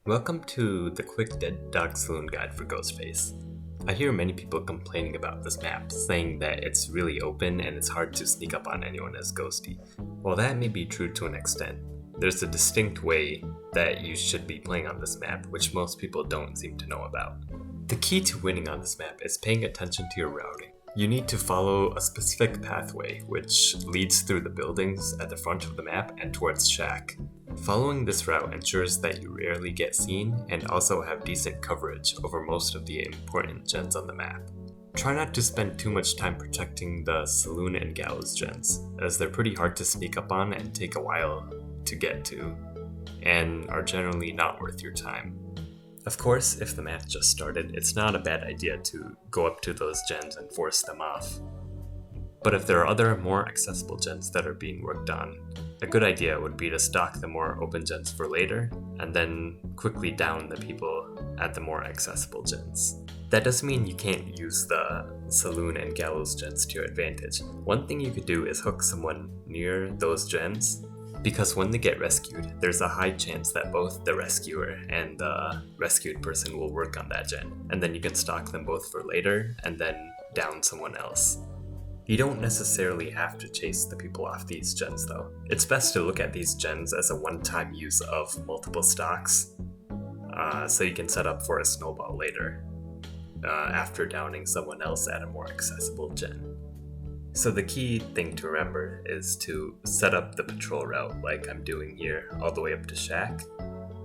Welcome to the quick Dead Dog Saloon guide for Ghostface. I hear many people complaining about this map, saying that it's really open and it's hard to sneak up on anyone as Ghosty. While that may be true to an extent, there's a distinct way that you should be playing on this map, which most people don't seem to know about. The key to winning on this map is paying attention to your routing. You need to follow a specific pathway, which leads through the buildings at the front of the map and towards Shack. Following this route ensures that you rarely get seen and also have decent coverage over most of the important gens on the map. Try not to spend too much time protecting the Saloon and Gallows gens, as they're pretty hard to sneak up on and take a while to get to, and are generally not worth your time. Of course, if the map just started, it's not a bad idea to go up to those gens and force them off. But if there are other more accessible gens that are being worked on, a good idea would be to stalk the more open gens for later, and then quickly down the people at the more accessible gens. That doesn't mean you can't use the Saloon and Gallows gens to your advantage. One thing you could do is hook someone near those gens, because when they get rescued, there's a high chance that both the rescuer and the rescued person will work on that gen, and then you can stalk them both for later, and then down someone else. You don't necessarily have to chase the people off these gens though. It's best to look at these gens as a one-time use of multiple stalks, so you can set up for a snowball later, after downing someone else at a more accessible gen. So the key thing to remember is to set up the patrol route like I'm doing here all the way up to Shack,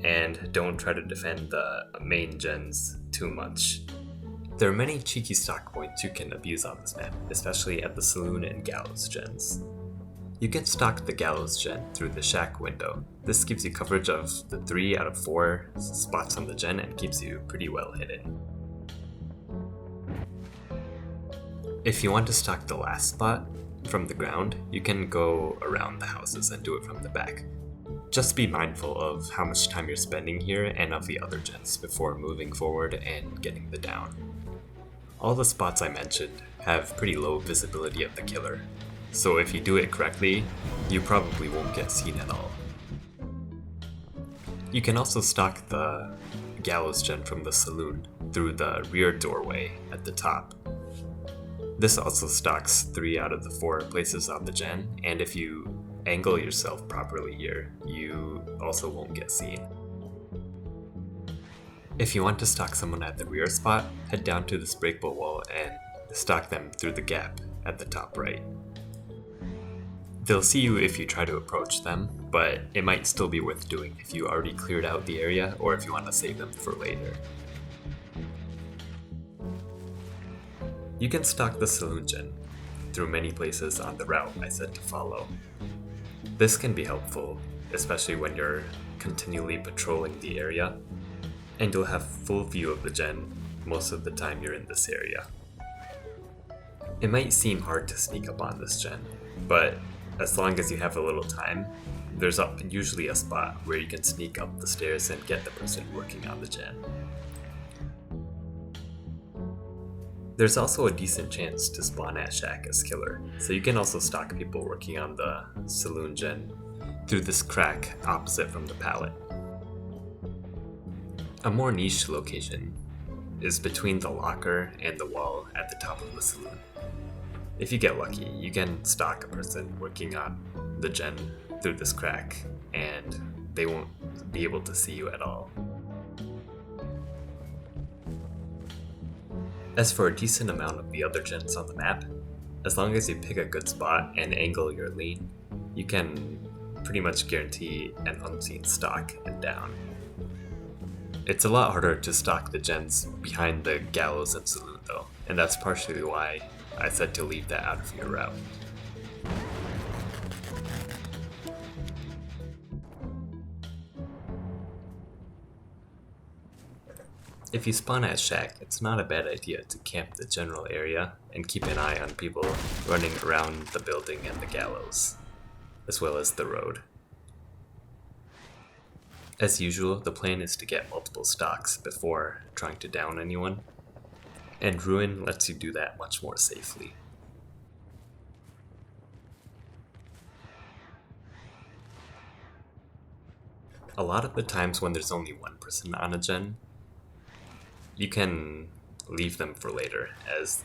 and don't try to defend the main gens too much. There are many cheeky stock points you can abuse on this map, especially at the Saloon and Gallows gens. You can stalk the Gallows gen through the Shack window. This gives you coverage of the 3 out of 4 spots on the gen and keeps you pretty well hidden. If you want to stalk the last spot from the ground, you can go around the houses and do it from the back. Just be mindful of how much time you're spending here and of the other gens before moving forward and getting the down. All the spots I mentioned have pretty low visibility of the killer, so if you do it correctly, you probably won't get seen at all. You can also stalk the Gallows gen from the Saloon through the rear doorway at the top. This also stalks 3 out of the 4 places on the gen, and if you angle yourself properly here, you also won't get seen. If you want to stalk someone at the rear spot, head down to this breakable wall and stalk them through the gap at the top right. They'll see you if you try to approach them, but it might still be worth doing if you already cleared out the area or if you want to save them for later. You can stalk the Saloon gen through many places on the route I said to follow. This can be helpful, especially when you're continually patrolling the area, and you'll have full view of the gen most of the time you're in this area. It might seem hard to sneak up on this gen, but as long as you have a little time, there's usually a spot where you can sneak up the stairs and get the person working on the gen. There's also a decent chance to spawn at Shack as killer, so you can also stalk people working on the Saloon gen through this crack opposite from the pallet. A more niche location is between the locker and the wall at the top of the Saloon. If you get lucky, you can stalk a person working on the gen through this crack, and they won't be able to see you at all. As for a decent amount of the other gens on the map, as long as you pick a good spot and angle your lean, you can pretty much guarantee an unseen stalk and down. It's a lot harder to stalk the gens behind the Gallows and Saloon though, and that's partially why I said to leave that out of your route. If you spawn at Shack, it's not a bad idea to camp the general area and keep an eye on people running around the building and the Gallows, as well as the road. As usual, the plan is to get multiple stalks before trying to down anyone, and Ruin lets you do that much more safely. A lot of the times when there's only one person on a gen, you can leave them for later, as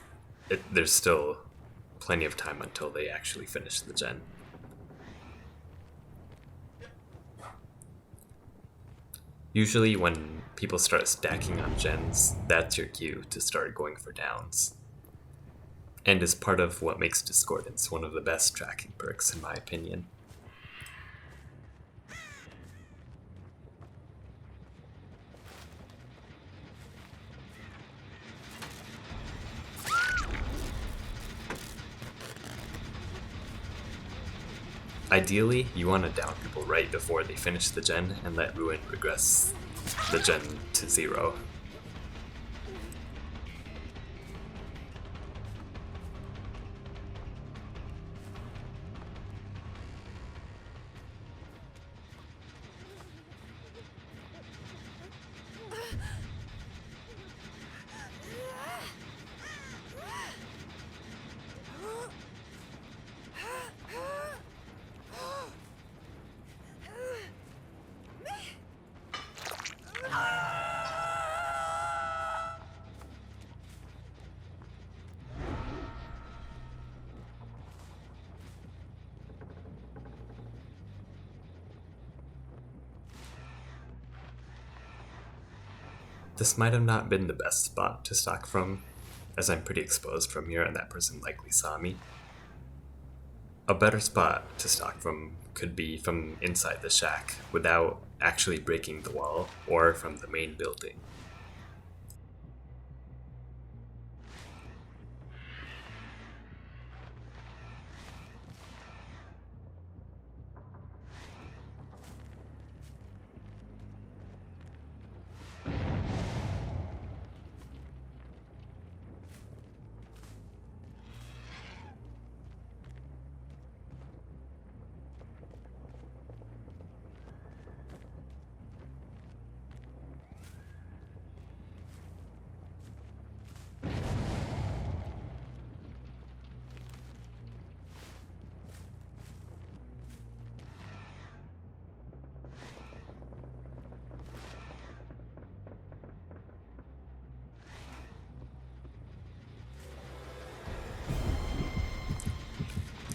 there's still plenty of time until they actually finish the gen. Usually when people start stacking on gens, that's your cue to start going for downs. And is part of what makes Discordance one of the best tracking perks in my opinion. Ideally, you want to down people right before they finish the gen and let Ruin regress the gen to 0. This might have not been the best spot to stalk from, as I'm pretty exposed from here and that person likely saw me. A better spot to stalk from could be from inside the shack without actually breaking the wall, or from the main building.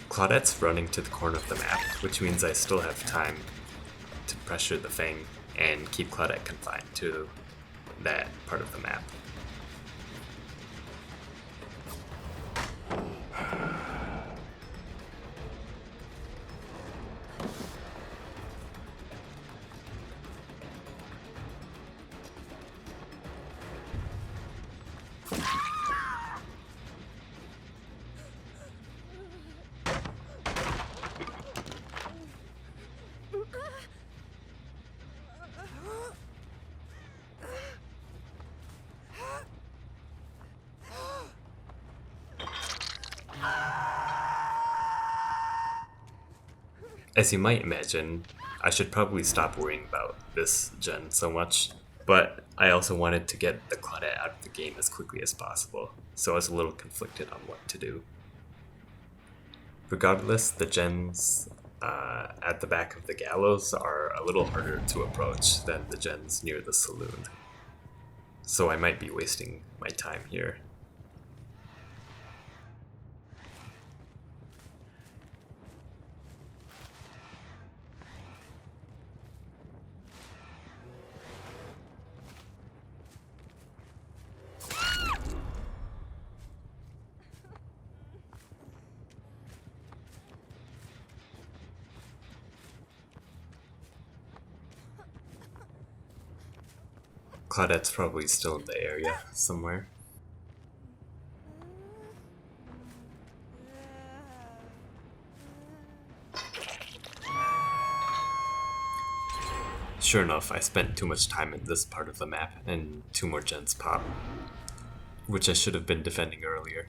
Claudette's running to the corner of the map, which means I still have time to pressure the Fang and keep Claudette confined to that part of the map. As you might imagine, I should probably stop worrying about this gen so much, but I also wanted to get the Claudette out of the game as quickly as possible, so I was a little conflicted on what to do. Regardless, the gens at the back of the gallows are a little harder to approach than the gens near the saloon, so I might be wasting my time here. Claudette's probably still in the area somewhere. Sure enough, I spent too much time in this part of the map, and 2 more gens pop, which I should have been defending earlier.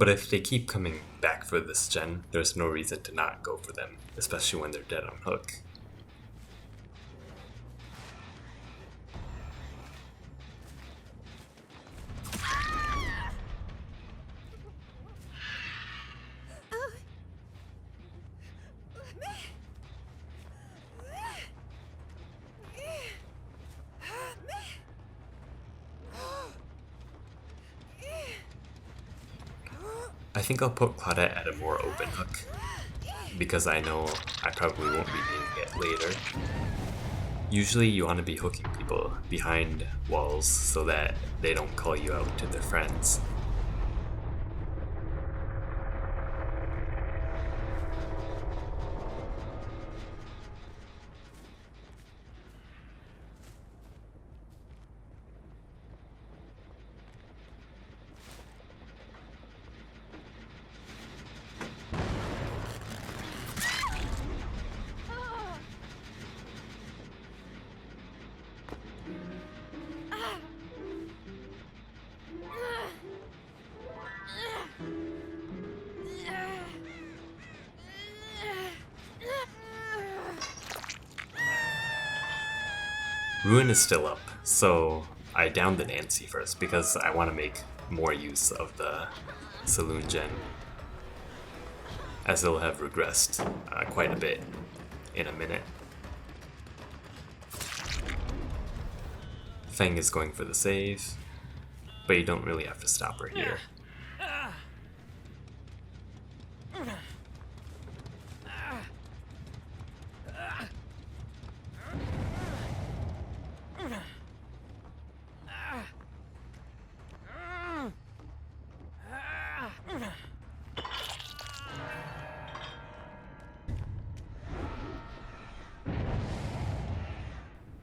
But if they keep coming back for this gen, there's no reason to not go for them, especially when they're dead on hook. I think I'll put Claudette at a more open hook, because I know I probably won't be needing it later. Usually you want to be hooking people behind walls so that they don't call you out to their friends. Ruin is still up, so I downed the Nancy first because I want to make more use of the Saloon gen, as it'll have regressed quite a bit in a minute. Feng is going for the save, but you don't really have to stop her here.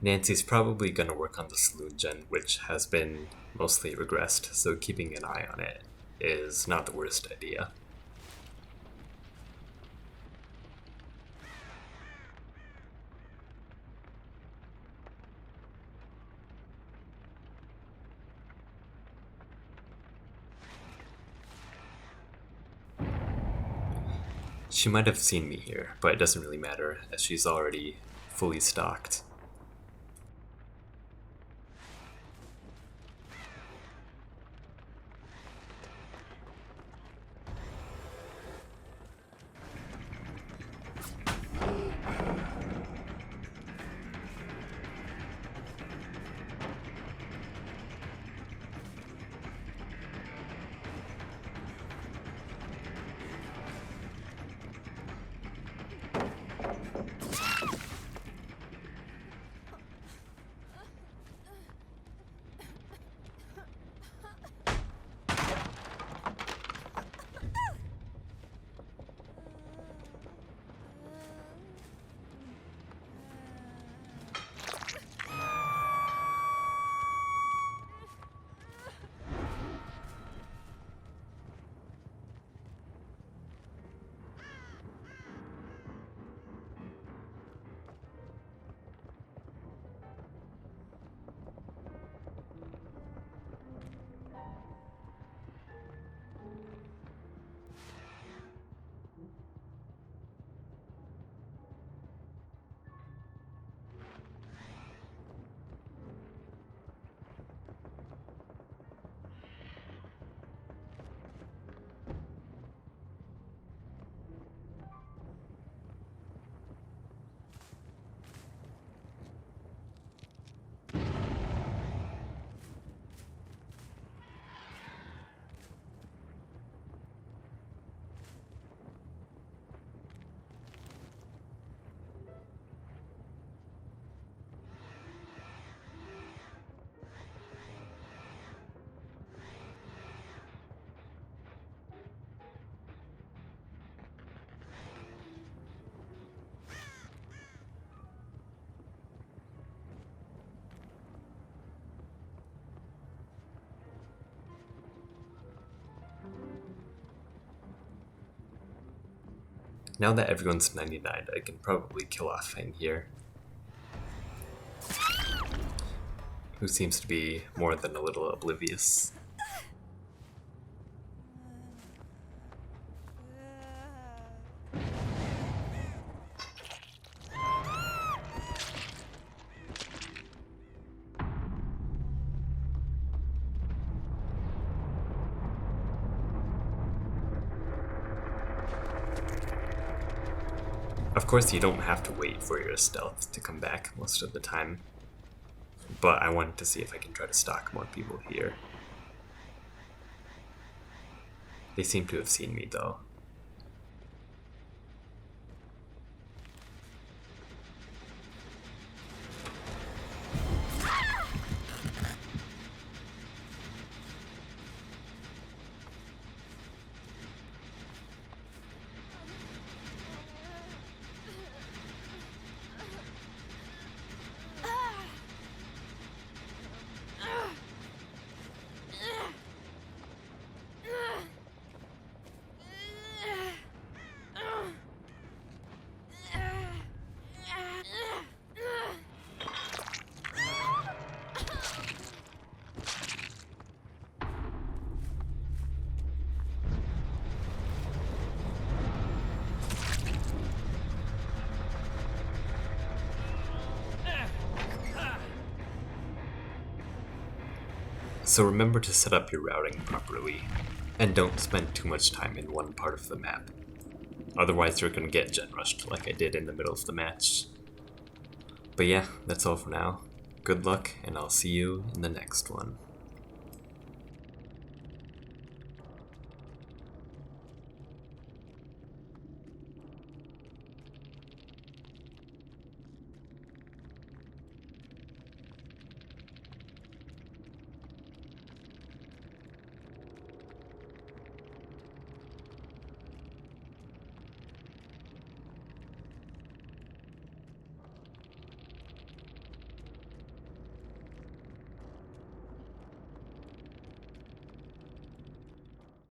Nancy's probably going to work on the Saloon gen, which has been mostly regressed, so keeping an eye on it is not the worst idea. She might have seen me here, but it doesn't really matter as she's already fully stocked. Now that everyone's 99, I can probably kill off Feng here, who seems to be more than a little oblivious. Of course, you don't have to wait for your stealth to come back most of the time, but I wanted to see if I can try to stalk more people here. They seem to have seen me though. So remember to set up your routing properly, and don't spend too much time in one part of the map. Otherwise you're gonna get gen rushed like I did in the middle of the match. But yeah, that's all for now. Good luck, and I'll see you in the next one.